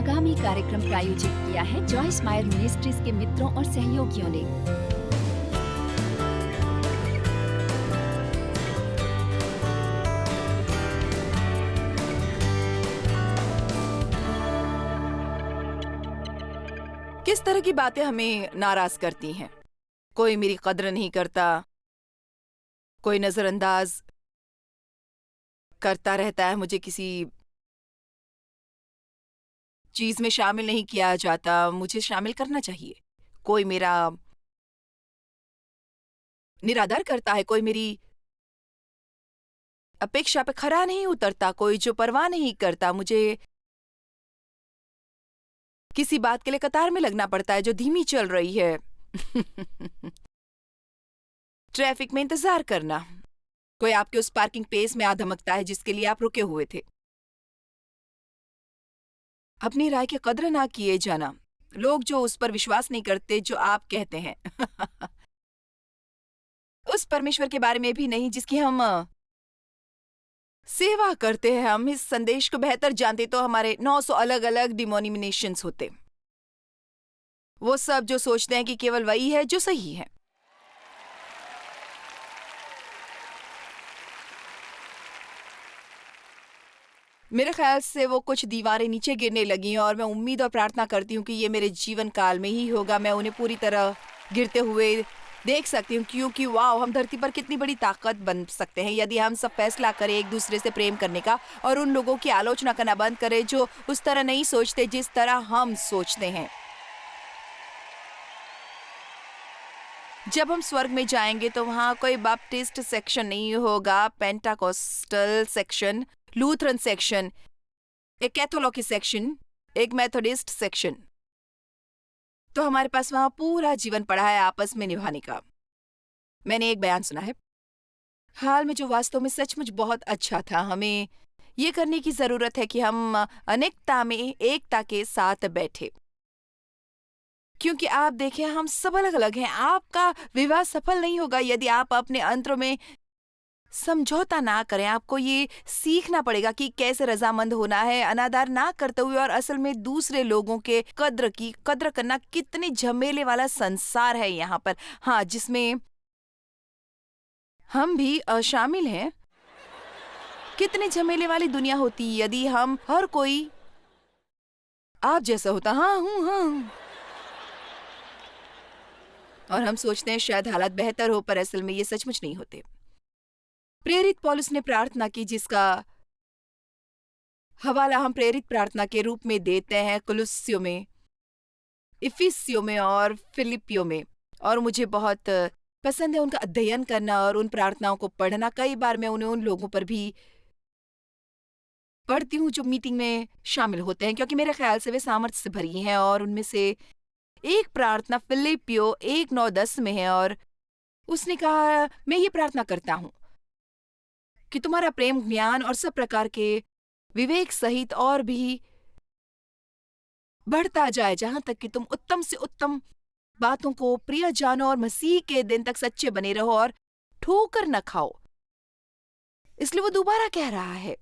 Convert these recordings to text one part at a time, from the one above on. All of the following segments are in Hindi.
आगामी कार्यक्रम प्रायोजित किया है जॉयस मायर मिनिस्ट्रीज के मित्रों और सहयोगियों ने। किस तरह की बातें हमें नाराज करती हैं? कोई मेरी कद्र नहीं करता, कोई नजरअंदाज करता रहता है, मुझे किसी चीज में शामिल नहीं किया जाता, मुझे शामिल करना चाहिए। कोई मेरा निरादर करता है, कोई मेरी अपेक्षा पे खरा नहीं उतरता, कोई जो परवाह नहीं करता, मुझे किसी बात के लिए कतार में लगना पड़ता है जो धीमी चल रही है। ट्रैफिक में इंतजार करना, कोई आपके उस पार्किंग पेस में आ धमकता है जिसके लिए आप रुके हुए थे। अपनी राय की कद्र ना किए जाना, लोग जो उस पर विश्वास नहीं करते जो आप कहते हैं। उस परमेश्वर के बारे में भी नहीं जिसकी हम सेवा करते हैं। हम इस संदेश को बेहतर जानते तो हमारे 900 अलग अलग डिनोमिनेशंस होते। वो सब जो सोचते हैं कि केवल वही है जो सही है। मेरे ख्याल से वो कुछ दीवारें नीचे गिरने लगी और मैं उम्मीद और प्रार्थना करती हूँ कि ये मेरे जीवन काल में ही होगा। मैं उन्हें पूरी तरह गिरते हुए देख सकती हूँ, क्योंकि वाह, हम धरती पर कितनी बड़ी ताकत बन सकते हैं यदि हम सब फैसला करें एक दूसरे से प्रेम करने का और उन लोगों की आलोचना करना बंद करें जो उस तरह नहीं सोचते जिस तरह हम सोचते हैं। जब हम स्वर्ग में जाएंगे तो वहाँ कोई बैप्टिस्ट सेक्शन नहीं होगा, पेंटाकोस्टल सेक्शन, लूथरन सेक्शन, एक कैथोलिक सेक्शन, एक मेथोडिस्ट सेक्शन। तो हमारे पास वहां पूरा जीवन पड़ा है आपस में निभाने का। मैंने एक बयान सुना है हाल में जो वास्तव में सचमुच बहुत अच्छा था। हमें ये करने की जरूरत है कि हम अनेकता में एकता के साथ बैठे, क्योंकि आप देखें हम सब अलग अलग हैं। आपका विवाह सफल नहीं होगा यदि आप अपने अंतरों में समझौता ना करें। आपको ये सीखना पड़ेगा कि कैसे रजामंद होना है, अनादर ना करते हुए, और असल में दूसरे लोगों के कद्र करना। कितने झमेले वाला संसार है यहाँ पर, हाँ, जिसमें हम भी शामिल हैं। कितने झमेले वाली दुनिया होती यदि हम हर कोई आप जैसा होता। हाँ हूँ, हाँ, और हम सोचते हैं शायद हालात बेहतर हो, पर असल में ये सचमुच नहीं होते। प्रेरित पौलुस ने प्रार्थना की जिसका हवाला हम प्रेरित प्रार्थना के रूप में देते हैं कुलुस्सियों में, इफिसियों में और फिलिपियों में। और मुझे बहुत पसंद है उनका अध्ययन करना और उन प्रार्थनाओं को पढ़ना। कई बार मैं उन्हें उन लोगों पर भी पढ़ती हूँ जो मीटिंग में शामिल होते हैं, क्योंकि मेरे ख्याल से वे सामर्थ्य से भरी हैं। और उनमें से एक प्रार्थना फिलिपियो 1:9-10 में है, और उसने कहा, मैं ये प्रार्थना करता हूँ कि तुम्हारा प्रेम, ज्ञान और सब प्रकार के विवेक सहित और भी बढ़ता जाए, जहां तक कि तुम उत्तम से उत्तम बातों को प्रिय जानो और मसीह के दिन तक सच्चे बने रहो और ठोकर न खाओ। इसलिए वो दोबारा कह रहा है,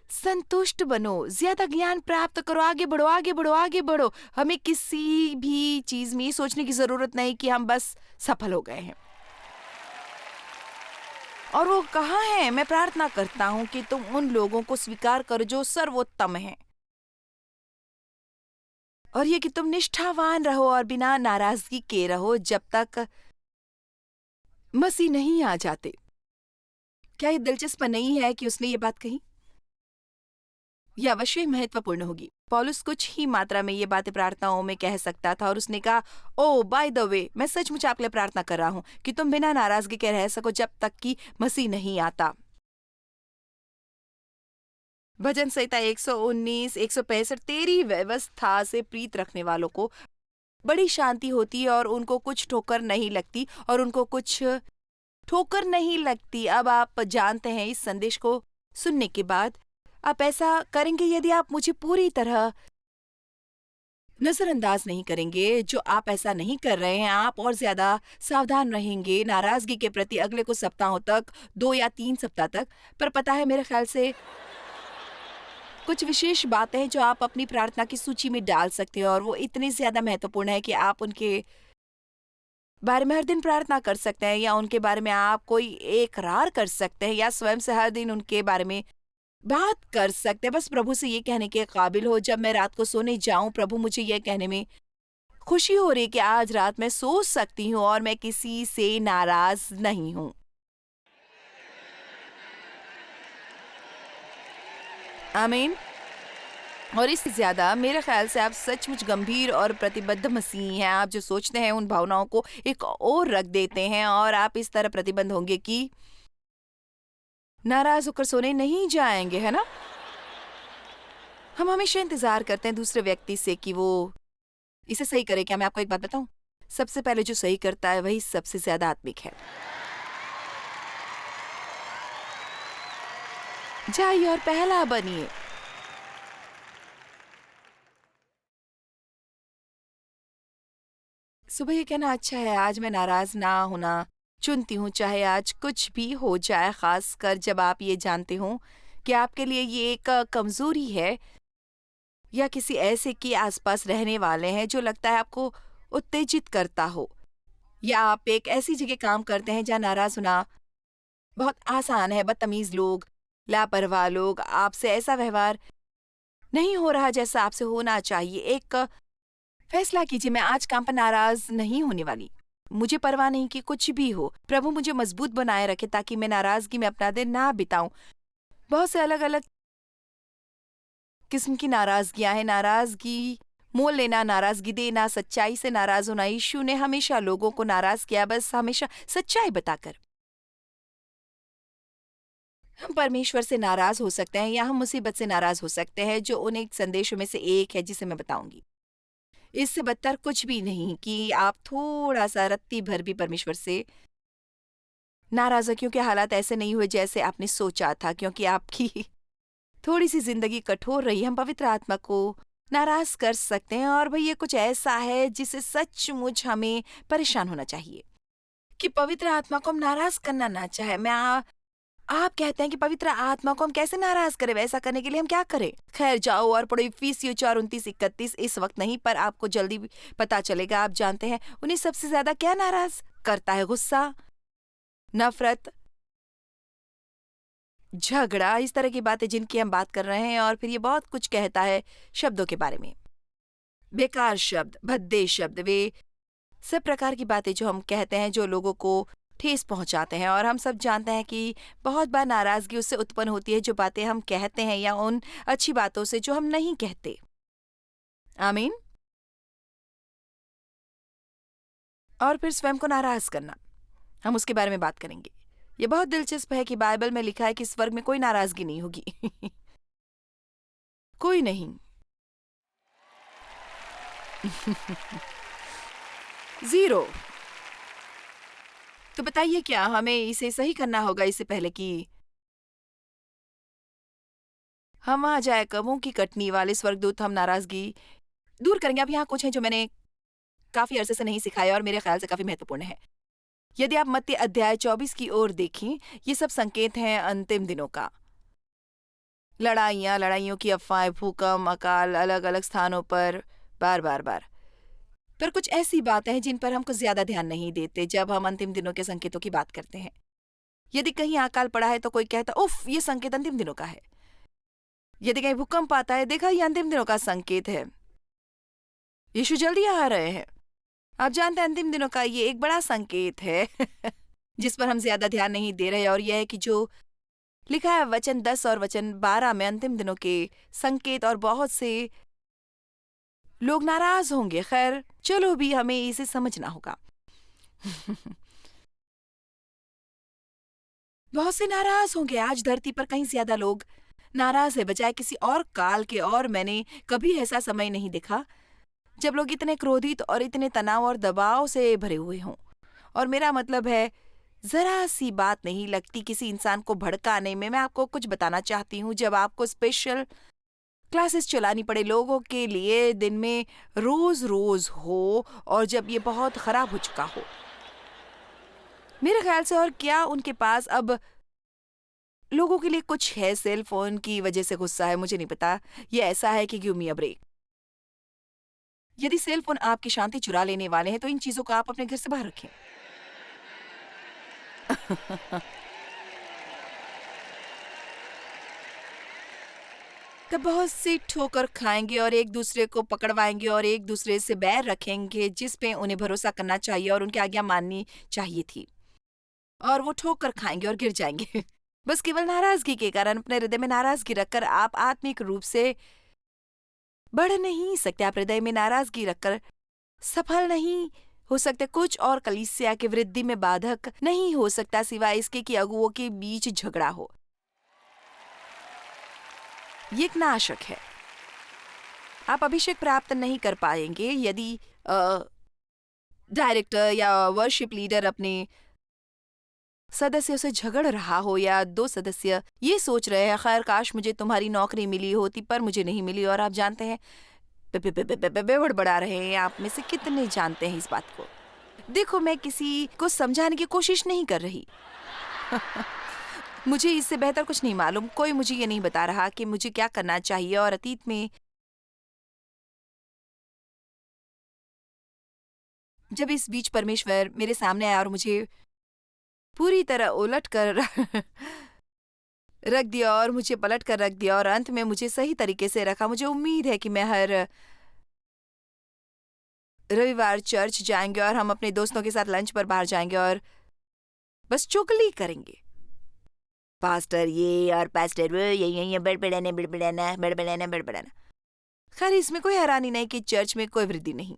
संतुष्ट बनो, ज्यादा ज्ञान प्राप्त करो, आगे बढ़ो, आगे बढ़ो, आगे बढ़ो। हमें किसी भी चीज में ये सोचने की जरूरत नहीं कि हम बस सफल हो गए हैं। और वो कहाँ है? मैं प्रार्थना करता हूं कि तुम उन लोगों को स्वीकार करो जो सर्वोत्तम हैं, और ये कि तुम निष्ठावान रहो और बिना नाराजगी के रहो जब तक मसीह नहीं आ जाते। क्या ये दिलचस्प नहीं है कि उसने ये बात कही? यह अवश्य ही महत्वपूर्ण होगी। पौलुस कुछ ही मात्रा में ये बातें प्रार्थनाओं में कह सकता था, और उसने कहा, ओ बाय द वे, मैं सचमुच आपके लिए प्रार्थना कर रहा हूं कि तुम बिना नाराजगी के रह सको जब तक कि मसीह नहीं आता। भजन संहिता 119, 165, तेरी व्यवस्था से प्रीत रखने वालों को बड़ी शांति होती है और उनको कुछ ठोकर नहीं लगती, और उनको कुछ ठोकर नहीं लगती। अब आप जानते हैं, इस संदेश को सुनने के बाद आप ऐसा करेंगे यदि आप मुझे पूरी तरह नजरअंदाज नहीं करेंगे। जो आप ऐसा नहीं कर रहे हैं, आप और ज्यादा सावधान रहेंगे नाराजगी के प्रति अगले कुछ सप्ताहों तक, 2 या 3 सप्ताह तक। पर पता है, मेरे ख्याल से कुछ विशेष बातें हैं जो आप अपनी प्रार्थना की सूची में डाल सकते हो और वो इतनी ज़्यादा महत्वपूर्ण है कि आप उनके बारे में हर दिन प्रार्थना कर सकते हैं या उनके बारे में आप कोई इकरार कर सकते हैं या स्वयं से हर दिन उनके बारे में बात कर सकते हैं। बस प्रभु से ये कहने के काबिल हो, जब मैं रात को सोने जाऊं, प्रभु मुझे ये कहने में खुशी हो रही है कि आज रात मैं सो सकती हूँ और मैं किसी से नाराज नहीं हूँ। आमीन। और इससे ज़्यादा मेरे ख़्याल से आप सचमुच गंभीर और प्रतिबद्ध मसीही हैं। आप जो सोचते हैं उन भावनाओं को एक ओर रख देते हैं और आप इस तरह प्रतिबद्ध होंगे कि नाराज़ होकर सोने नहीं जाएँगे, है ना? हम हमेशा इंतज़ार करते हैं दूसरे व्यक्ति से कि वो इसे सही करे। क्या मैं आपको एक बात बताऊँ? सबसे पहले जो सही करता है वही सबसे ज़्यादा आत्मिक है। जाइए और पहला बनिए। सुबह ये कहना अच्छा है, आज मैं नाराज़ ना होना चुनती हूँ, चाहे आज कुछ भी हो जाए, ख़ासकर जब आप ये जानते हो कि आपके लिए ये एक कमज़ोरी है या किसी ऐसे के आस-पास रहने वाले हैं जो लगता है आपको उत्तेजित करता हो, या आप एक ऐसी जगह काम करते हैं जहाँ नाराज़ होना बहुत आसान है। बदतमीज़ लोग, लापरवाह लोग, आपसे ऐसा व्यवहार नहीं हो रहा जैसा आपसे होना चाहिए। एक फैसला कीजिए, मैं आज काम पर नाराज़ नहीं होने वाली। मुझे परवाह नहीं कि कुछ भी हो, प्रभु मुझे मजबूत बनाए रखे ताकि मैं नाराज़गी में अपना दिन ना बिताऊँ। बहुत से अलग-अलग किस्म की नाराज़गियाँ हैं। नाराज़गी मोल लेना, नाराज़गी देना, सच्चाई से नाराज़ होना। यीशु ने हमेशा लोगों को नाराज़ किया, बस हमेशा सच्चाई बताकर। हम परमेश्वर से नाराज़ हो सकते हैं या हम मुसीबत से नाराज़ हो सकते हैं, जो उन एक संदेशों में से एक है जिसे मैं बताऊँगी। इससे बदतर कुछ भी नहीं कि आप थोड़ा-सा रत्ती भर भी परमेश्वर से नाराज़ हो, क्योंकि हालात ऐसे नहीं हुए जैसे आपने सोचा था, क्योंकि आपकी थोड़ी-सी ज़िंदगी कठोर रही। हम पवित्र आत्मा को नाराज़ कर सकते हैं और भई ये कुछ ऐसा है जिससे सचमुच हमें परेशान होना चाहिए कि पवित्र आत्मा को हम नाराज़ करना ना चाहें। आप कहते हैं कि पवित्र आत्मा को हम कैसे नाराज़ करें? वैसा करने के लिए हम क्या करें? खैर जाओ और पढ़ो इफिसियों 4:29-31। इस वक़्त नहीं, पर आपको जल्दी पता चलेगा। आप जानते हैं उन्हें सबसे ज़्यादा क्या नाराज़ करता है? गुस्सा, नफ़रत, झगड़ा, इस तरह की बातें जिनकी हम बात कर रहे हैं। और फिर ये बहुत कुछ कहता है शब्दों के बारे में। बेकार शब्द, भद्दे शब्द, वे सब प्रकार की बातें जो हम कहते हैं जो लोगों को ठेस पहुंचाते हैं। और हम सब जानते हैं कि बहुत बार नाराज़गी उससे उत्पन्न होती है जो बातें हम कहते हैं या उन अच्छी बातों से जो हम नहीं कहते। आमीन। और फिर स्वयं को नाराज़ करना, हम उसके बारे में बात करेंगे। ये बहुत दिलचस्प है कि बाइबल में लिखा है कि स्वर्ग में कोई नाराज़गी नहीं होगी। कोई नहीं। ज़ीरो। तो बताइए क्या हमें इसे सही करना होगा इससे पहले कि हम वहाँ जाए? मुँह की कटनी वाले स्वर्गदूत हम नाराज़गी दूर करेंगे। अब यहाँ कुछ है जो मैंने काफ़ी अरसे से नहीं सिखाया और मेरे ख़्याल से काफ़ी महत्वपूर्ण है। यदि आप मत्ती अध्याय 24 की ओर देखें, ये सब संकेत हैं अंतिम दिनों का। लड़ाइयाँ, लड़ाइयों की अफ़वाहें, भूकंप, अकाल, अलग-अलग स्थानों पर बार। पर कुछ ऐसी बातें हैं जिन पर हम कुछ ज़्यादा ध्यान नहीं देते जब हम अंतिम दिनों के संकेतों की बात करते हैं। यदि कहीं अकाल पड़ा है तो कोई कहता उफ़! ये संकेत अंतिम दिनों का है। यदि कहीं भूकंप आता है, देखा ये अंतिम दिनों का संकेत है। यीशु जल्दी आ रहे हैं। आप जानते हैं अंतिम दिनों का ये एक बड़ा संकेत है जिस पर हम ज़्यादा ध्यान नहीं दे रहे। और यह है कि जो लिखा है वचन 10 और वचन 12 में, अंतिम दिनों के संकेत, और बहुत से लोग नाराज होंगे। खैर चलो भी, हमें इसे समझना होगा। बहुत से नाराज होंगे। आज धरती पर कहीं ज्यादा लोग नाराज है बजाय किसी और काल के। और मैंने कभी ऐसा समय नहीं देखा जब लोग इतने क्रोधित और इतने तनाव और दबाव से भरे हुए हों। और मेरा मतलब है, जरा सी बात नहीं लगती किसी इंसान को भड़काने में। मैं आपको कुछ बताना चाहती हूँ, जब आपको स्पेशल क्लासेस चलानी पड़े लोगों के लिए दिन में रोज हो, और जब ये बहुत खराब हो चुका हो मेरे ख्याल से, और क्या उनके पास अब लोगों के लिए कुछ है सेल फोन की वजह से गुस्सा है, मुझे नहीं पता। ये ऐसा है कि गिव मी अ ब्रेक। यदि सेल फोन आपकी शांति चुरा लेने वाले हैं तो इन चीजों को आप अपने घर से बाहर रखें। तब बहुत सी ठोकर खाएंगे और एक दूसरे को पकड़वाएंगे और एक दूसरे से बैर रखेंगे जिस पे उन्हें भरोसा करना चाहिए और उनकी आज्ञा माननी चाहिए थी, और वो ठोकर खाएंगे और गिर जाएंगे। बस केवल नाराजगी के कारण अपने हृदय में नाराजगी रखकर आप आत्मिक रूप से बढ़ नहीं सकते। आप हृदय में नाराजगी रखकर सफल नहीं हो सकते। कुछ और कलीसिया की वृद्धि में बाधक नहीं हो सकता सिवाय इसके कि अगुओं के बीच झगड़ा हो। ये एक नाशक है। आप अभिषेक प्राप्त नहीं कर पाएंगे यदि डायरेक्टर या वर्शिप लीडर अपने सदस्यों से झगड़ रहा हो, या दो सदस्य ये सोच रहे हैं खैर काश मुझे तुम्हारी नौकरी मिली होती पर मुझे नहीं मिली, और आप जानते हैं बड़बड़ा रहे हैं। आप में से कितने जानते हैं इस बात को? देखो, मैं किसी को समझाने की कोशिश नहीं कर रही। मुझे इससे बेहतर कुछ नहीं मालूम। कोई मुझे ये नहीं बता रहा कि मुझे क्या करना चाहिए। और अतीत में जब इस बीच परमेश्वर मेरे सामने आया और मुझे पूरी तरह उलट कर रख दिया और मुझे पलट कर रख दिया और अंत में मुझे सही तरीके से रखा। मुझे उम्मीद है कि मैं हर रविवार चर्च जाएंगे और हम अपने दोस्तों के साथ लंच पर बाहर जाएंगे और बस चुगली करेंगे। पास्टर ये और पास्टर वो, ये बड़बड़ाना। खैर, इसमें कोई हैरानी नहीं कि चर्च में कोई वृद्धि नहीं।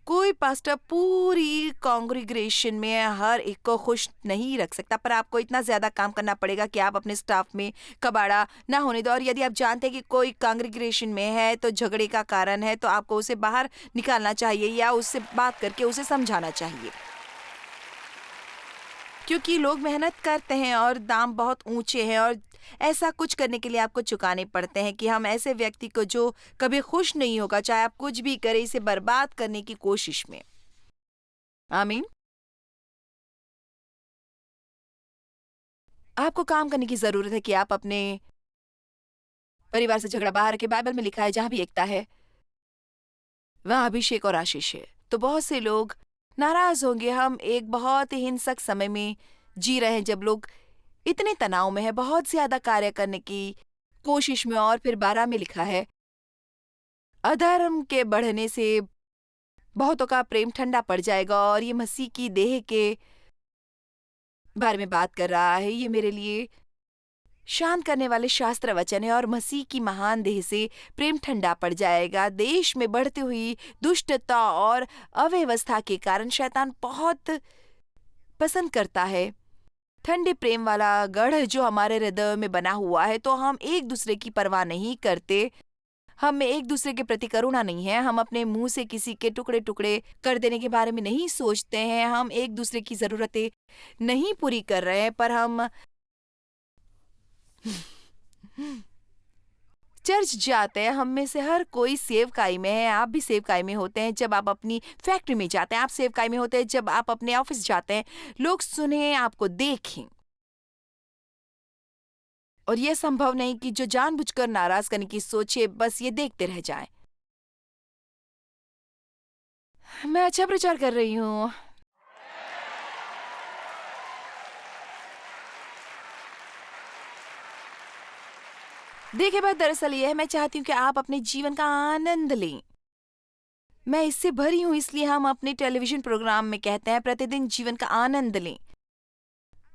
कोई पास्टर पूरी कांग्रीग्रेशन में हर एक को खुश नहीं रख सकता, पर आपको इतना ज्यादा काम करना पड़ेगा कि आप अपने स्टाफ में कबाड़ा ना होने दो। और यदि आप जानते हैं कि कोई कांग्रीग्रेशन में है तो झगड़े का कारण है, तो आपको उसे बाहर निकालना चाहिए या उससे बात करके उसे समझाना चाहिए, क्योंकि लोग मेहनत करते हैं और दाम बहुत ऊंचे हैं और ऐसा कुछ करने के लिए आपको चुकाने पड़ते हैं कि हम ऐसे व्यक्ति को जो कभी खुश नहीं होगा, चाहे आप कुछ भी करें, इसे बर्बाद करने की कोशिश में। आमीन। आपको काम करने की जरूरत है कि आप अपने परिवार से झगड़ा बाहर के। बाइबल में लिखा है जहां भी एकता है वहां अभिषेक और आशीष है। तो बहुत से लोग नाराज होंगे। हम एक बहुत ही हिंसक समय में जी रहे हैं जब लोग इतने तनाव में है, बहुत ज्यादा कार्य करने की कोशिश में। और फिर 12 में लिखा है अधर्म के बढ़ने से बहुतों का प्रेम ठंडा पड़ जाएगा। और ये मसीह की देह के बारे में बात कर रहा है। ये मेरे लिए शांत करने वाले शास्त्र वचन है। और मसीह की महान देह से प्रेम ठंडा पड़ जाएगा। देश में बढ़ती हुई दुष्टता और अव्यवस्था के कारण शैतान बहुत पसंद करता है ठंडे प्रेम वाला गढ़ जो हमारे हृदय में बना हुआ है। तो हम एक दूसरे की परवाह नहीं करते, हम में एक दूसरे के प्रति करुणा नहीं है, हम अपने मुंह से किसी के टुकड़े टुकड़े कर देने के बारे में नहीं सोचते हैं, हम एक दूसरे की जरूरतें नहीं पूरी कर रहे हैं, पर हम चर्च जाते हैं। हम में से हर कोई सेवकाई में है। आप भी सेवकाई में होते हैं जब आप अपनी फैक्ट्री में जाते हैं, आप सेवकाई में होते हैं जब आप अपने ऑफिस जाते हैं। लोग सुने, आपको देखें। और यह संभव नहीं कि जो जानबूझकर नाराज करने की सोचे बस ये देखते रह जाएं। मैं अच्छा प्रचार कर रही हूँ। देखिए, बात दरअसल ये है, मैं चाहती हूँ कि आप अपने जीवन का आनंद लें। मैं इससे भरी हूँ, इसलिए हम अपने टेलीविजन प्रोग्राम में कहते हैं प्रतिदिन जीवन का आनंद लें।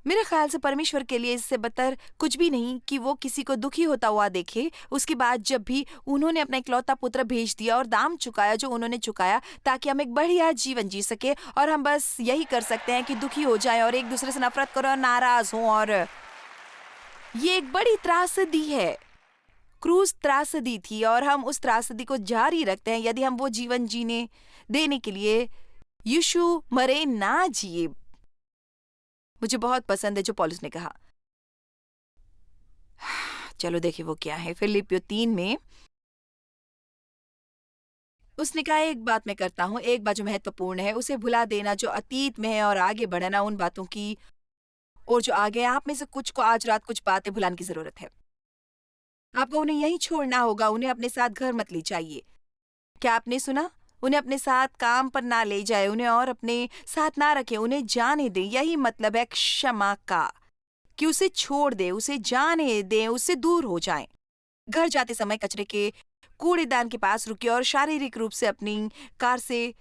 मेरे ख्याल से परमेश्वर के लिए इससे बदतर कुछ भी नहीं कि वो किसी को दुखी होता हुआ देखे। उसके बाद जब भी उन्होंने अपना इकलौता पुत्र भेज दिया और दाम चुकाया जो उन्होंने चुकाया ताकि हम एक बढ़िया जीवन जी सके, और हम बस यही कर सकते हैं कि दुखी हो जाएं और एक दूसरे से नफरत करो और नाराज हों। और ये एक बड़ी त्रासदी है। क्रूस त्रासदी थी और हम उस त्रासदी को जारी रखते हैं यदि हम वो जीवन जीने देने के लिए यीशु मरे ना जिए। मुझे बहुत पसंद है जो पौलुस ने कहा। चलो देखिए वो क्या है। फिलिपियो 3 में उसने कहा, एक बात मैं करता हूँ, एक बात जो महत्वपूर्ण है उसे भुला देना जो अतीत में है और आगे बढ़ना उन बातों की और जो आगे हैं, आप में से कुछ को आज रात कुछ बातें भुलाने की ज़रूरत है। आपको उन्हें यहीं छोड़ना होगा, उन्हें अपने साथ घर मत ले जाइए। क्या आपने सुना? उन्हें अपने साथ काम पर ना ले जाए, उन्हें और अपने साथ ना रखें, उन्हें जाने दें। यही मतलब है क्षमा का, कि उसे छोड़ दें, उसे जाने दें, उससे दूर हो जाएँ। घर जाते समय कचरे के कूड़ेदान के पास रुकिए और शारीरिक रूप से अपनी कार से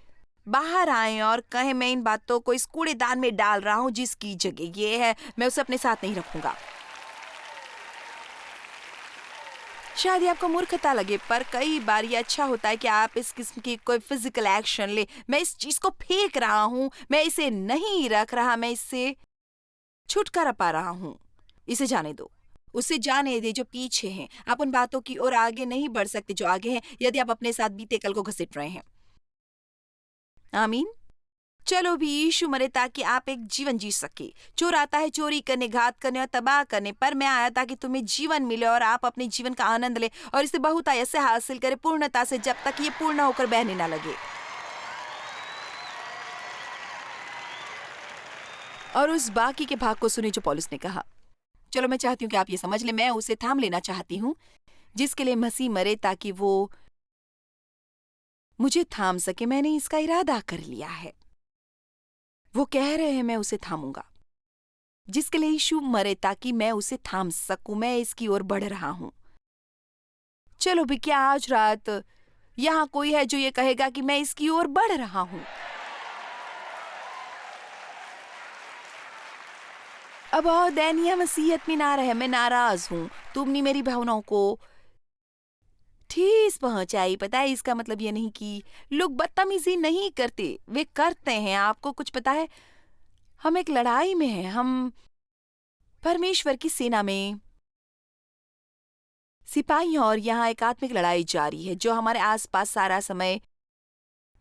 बाहर आएँ और कहें, मैं इन बातों को इस कूड़ेदान में डाल रहा हूँ जिसकी जगह ये है, मैं उसे अपने साथ नहीं रखूँगा। शायद ये आपको मूर्खता लगे, पर कई बार ये अच्छा होता है कि आप इस किस्म की कोई फिजिकल एक्शन ले। मैं इस चीज को फेंक रहा हूँ, मैं इसे नहीं रख रहा, मैं इससे छुटकारा पा रहा हूँ। इसे जाने दो, उसे जाने दे जो पीछे हैं। आप उन बातों की ओर आगे नहीं बढ़ सकते जो आगे हैं, यदि आप अपने साथ बीते कल को घसीट रहे हैं। आमीन। चलो भी, यीशु मरे ताकि आप एक जीवन जी सके। चोर आता है चोरी करने, घात करने और तबाह करने, पर मैं आया ताकि तुम्हें जीवन मिले और आप अपने जीवन का आनंद ले और इसे बहुतायत से हासिल करें, पूर्णता से, जब तक ये पूर्ण होकर बहने ना लगे। और उस बाकी के भाग को सुने जो पौलुस ने कहा। चलो, मैं चाहती हूँ कि आप ये समझ लें, मैं उसे थाम लेना चाहती हूँ जिसके लिए मसीह मरे ताकि वो मुझे थाम सके। मैंने इसका इरादा कर लिया है। वो कह रहे हैं मैं उसे थामूंगा, जिसके लिए यीशु मरे ताकि मैं उसे थाम सकूं। मैं इसकी ओर बढ़ रहा हूं। चलो भी, क्या आज रात यहाँ कोई है जो ये कहेगा कि मैं इसकी ओर बढ़ रहा हूं? अब और दैनीय मसीहत में ना रहे, मैं नाराज हूं। तुमने मेरी भावनाओं को ठेस पहुंचाई। पता है, इसका मतलब ये नहीं कि लोग बदतमीजी नहीं करते, वे करते हैं। आपको कुछ पता है, हम एक लड़ाई में हैं। हम परमेश्वर की सेना में सिपाही, और यहाँ एक आत्मिक लड़ाई जारी है जो हमारे आसपास सारा समय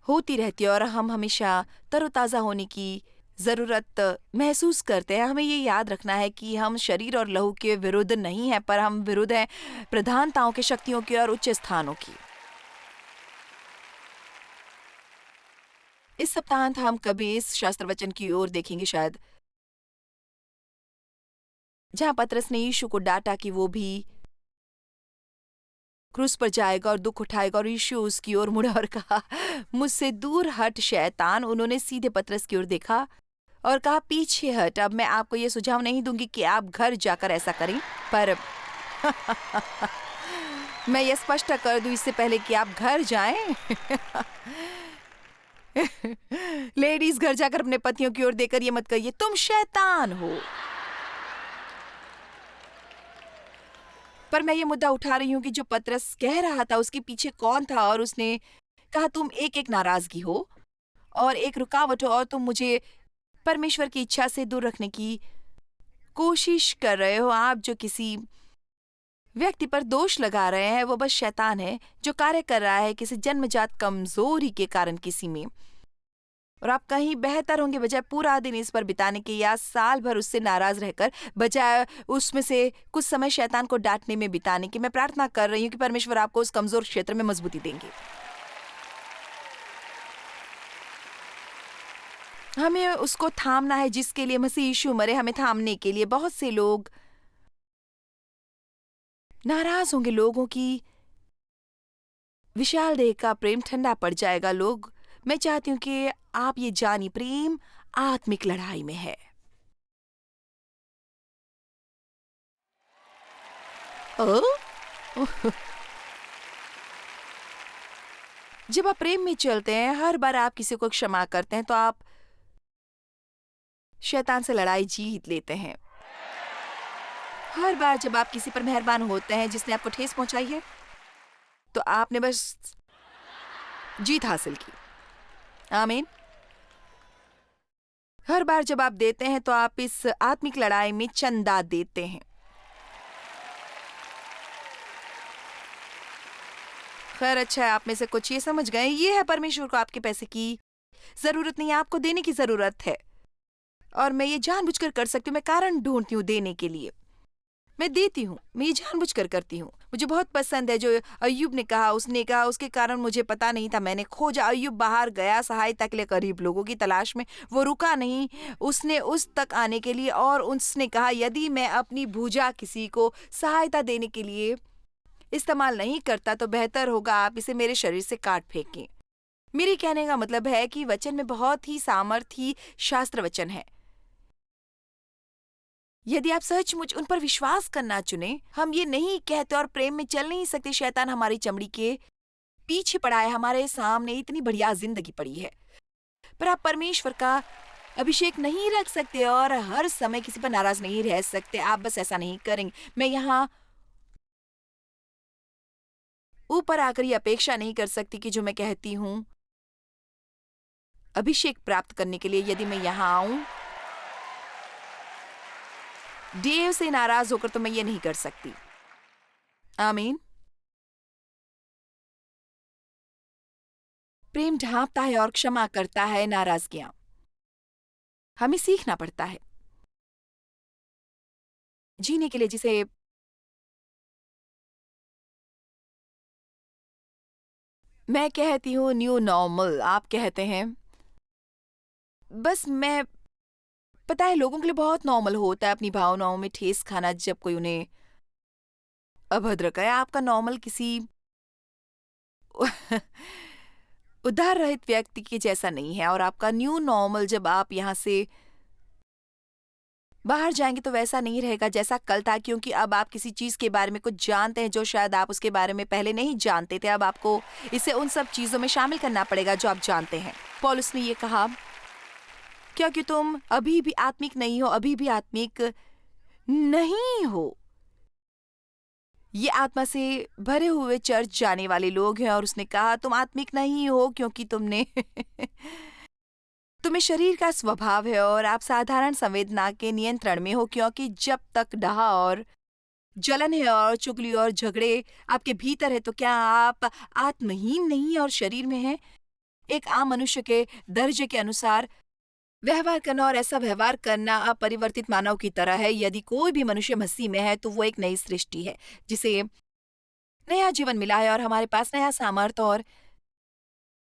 होती रहती है और हम हमेशा तरोताजा होने की जरूरत महसूस करते हैं। हमें ये याद रखना है कि हम शरीर और लहू के विरुद्ध नहीं हैं, पर हम विरुद्ध हैं प्रधानताओं के, शक्तियों की और उच्च स्थानों की। इस सप्ताहांत हम कभी इस शास्त्र वचन की ओर देखेंगे शायद, जहां पतरस ने यीशु को डांटा कि वो भी क्रूस पर जाएगा और दुख उठाएगा, और यीशु उसकी ओर मुड़ा और कहा, मुझसे दूर हट शैतान। उन्होंने सीधे पतरस की ओर देखा और कहा, पीछे हट। अब मैं आपको ये सुझाव नहीं दूंगी कि आप घर जाकर ऐसा करें, पर मैं ये स्पष्ट कर दूं इससे पहले कि आप घर जाएं। लेडीज, घर जाकर अपने पतियों की ओर देखकर ये मत कहिए, तुम शैतान हो। पर मैं ये मुद्दा उठा रही हूँ कि जो पतरस कह रहा था उसके पीछे कौन था, और उसने कहा, तुम एक नाराजगी हो और एक रुकावट हो, और तुम मुझे परमेश्वर की इच्छा से दूर रखने की कोशिश कर रहे हो। आप जो किसी व्यक्ति पर दोष लगा रहे हैं, वो बस शैतान है जो कार्य कर रहा है किसी जन्मजात कमजोरी के कारण किसी में, और आप कहीं बेहतर होंगे बजाय पूरा दिन इस पर बिताने के या साल भर उससे नाराज रहकर, बजाय उसमें से कुछ समय शैतान को डांटने में बिताने की। मैं प्रार्थना कर रही हूँ कि परमेश्वर आपको उस कमजोर क्षेत्र में मजबूती देंगे। हमें उसको थामना है जिसके लिए मसीह यीशु मरे, हमें थामने के लिए। बहुत से लोग नाराज होंगे, लोगों की विशाल देह का प्रेम ठंडा पड़ जाएगा। लोग, मैं चाहती हूँ कि आप ये जानी, प्रेम आत्मिक लड़ाई में है। ओ? जब आप प्रेम में चलते हैं, हर बार आप किसी को क्षमा करते हैं, तो आप शैतान से लड़ाई जीत लेते हैं। हर बार जब आप किसी पर मेहरबान होते हैं जिसने आपको ठेस पहुंचाई है, तो आपने बस जीत हासिल की। आमीन। हर बार जब आप देते हैं तो आप इस आत्मिक लड़ाई में चंदा देते हैं। खैर, अच्छा है आप में से कुछ ये समझ गए, ये है परमेश्वर को आपके पैसे की जरूरत नहीं है, आपको देने की जरूरत है। और मैं ये जानबूझकर कर सकती हूँ, मैं कारण ढूंढती हूँ देने के लिए। मैं देती हूँ, मैं ये जानबूझकर करती हूँ। मुझे बहुत पसंद है जो अय्यूब ने कहा, उसने कहा, उसके कारण मुझे पता नहीं था, मैंने खोजा। अय्यूब बाहर गया सहायता के लिए गरीब लोगों की तलाश में, वो रुका नहीं, उसने उस तक आने के लिए, और उसने कहा यदि मैं अपनी भुजा किसी को सहायता देने के लिए इस्तेमाल नहीं करता तो बेहतर होगा आप इसे मेरे शरीर से काट फेंकें। मेरे कहने का मतलब है कि वचन में बहुत ही सामर्थी शास्त्र वचन है। यदि आप सचमुच उन पर विश्वास करना चुने, हम ये नहीं कहते और प्रेम में चल नहीं सकते, शैतान हमारी चमड़ी के पीछे पड़ा है, हमारे सामने इतनी बढ़िया जिंदगी पड़ी है, पर आप परमेश्वर का अभिषेक नहीं रख सकते और हर समय किसी पर नाराज नहीं रह सकते। आप बस ऐसा नहीं करेंगे। मैं यहाँ ऊपर आकर ये अपेक्षा नहीं कर सकती कि जो मैं कहती हूँ अभिषेक प्राप्त करने के लिए, यदि मैं यहाँ आऊं देव से नाराज होकर, तो मैं ये नहीं कर सकती। आमीन। प्रेम ढांपता है और क्षमा करता है नाराजगियां। हमें सीखना पड़ता है जीने के लिए, जिसे मैं कहती हूँ न्यू नॉर्मल, आप कहते हैं। बस मैं, पता है लोगों के लिए बहुत नॉर्मल होता है अपनी भावनाओं में ठेस खाना जब कोई उन्हें अभद्र करे। आपका नॉर्मल किसी उदार रहित व्यक्ति के जैसा नहीं है, और आपका न्यू नॉर्मल जब आप यहाँ से बाहर जाएंगे तो वैसा नहीं रहेगा जैसा कल था, क्योंकि अब आप किसी चीज के बारे में कुछ जानते हैं जो शायद आप उसके बारे में पहले नहीं जानते थे। अब आपको इसे उन सब चीजों में शामिल करना पड़ेगा जो आप जानते हैं। पौलुस ने ये कहा, क्योंकि तुम अभी भी आत्मिक नहीं हो, अभी भी आत्मिक नहीं हो। ये आत्मा से भरे हुए चर्च जाने वाले लोग हैं, और उसने कहा तुम आत्मिक नहीं हो क्योंकि तुम्हें शरीर का स्वभाव है और आप साधारण संवेदना के नियंत्रण में हो, क्योंकि जब तक डाह और जलन है और चुगली और झगड़े आपके भीतर है, तो क्या आप आत्महीन नहीं और शरीर में हैं? एक आम मनुष्य के दर्जे के अनुसार व्यवहार करना और ऐसा व्यवहार करना अपरिवर्तित मानव की तरह है। यदि कोई भी मनुष्य मसीह में है तो वो एक नई सृष्टि है, जिसे नया जीवन मिला है और हमारे पास नया सामर्थ्य और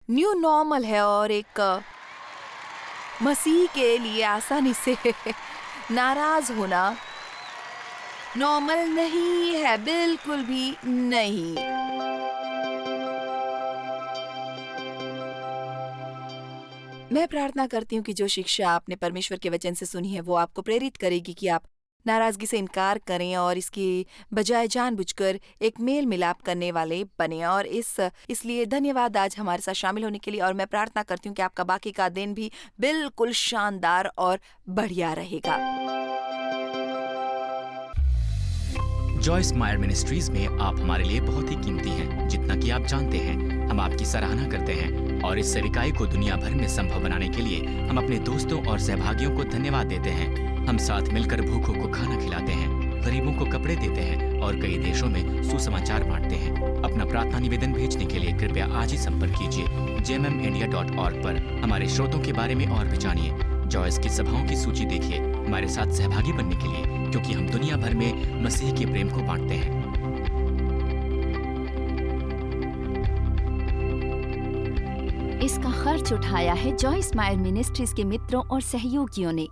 न्यू नॉर्मल है, और एक मसीह के लिए आसानी से नाराज होना नॉर्मल नहीं है, बिल्कुल भी नहीं। मैं प्रार्थना करती हूँ कि जो शिक्षा आपने परमेश्वर के वचन से सुनी है वो आपको प्रेरित करेगी कि आप नाराजगी से इनकार करें और इसकी बजाय जानबूझकर एक मेल मिलाप करने वाले बने। और इसलिए धन्यवाद आज हमारे साथ शामिल होने के लिए, और मैं प्रार्थना करती हूँ कि आपका बाकी का दिन भी बिल्कुल शानदार और बढ़िया रहेगा। जॉयस मायर मिनिस्ट्रीज में आप हमारे लिए बहुत ही कीमती हैं, जितना कि आप जानते हैं। हम आपकी सराहना करते हैं और इस सेविकाई को दुनिया भर में संभव बनाने के लिए हम अपने दोस्तों और सहभागियों को धन्यवाद देते हैं। हम साथ मिलकर भूखों को खाना खिलाते हैं, गरीबों को कपड़े देते हैं और कई देशों में सुसमाचार बांटते हैं। अपना प्रार्थना निवेदन भेजने के लिए कृपया आज ही संपर्क कीजिए jmmindia.org पर। हमारे स्रोतों के बारे में और भी जानिए, जॉयस की सभाओं की सूची देखिए, हमारे साथ सहभागी बनने के लिए, क्योंकि हम दुनिया भर में मसीह के प्रेम को बांटते हैं। इसका खर्च उठाया है जॉयस मायर मिनिस्ट्रीज के मित्रों और सहयोगियों ने।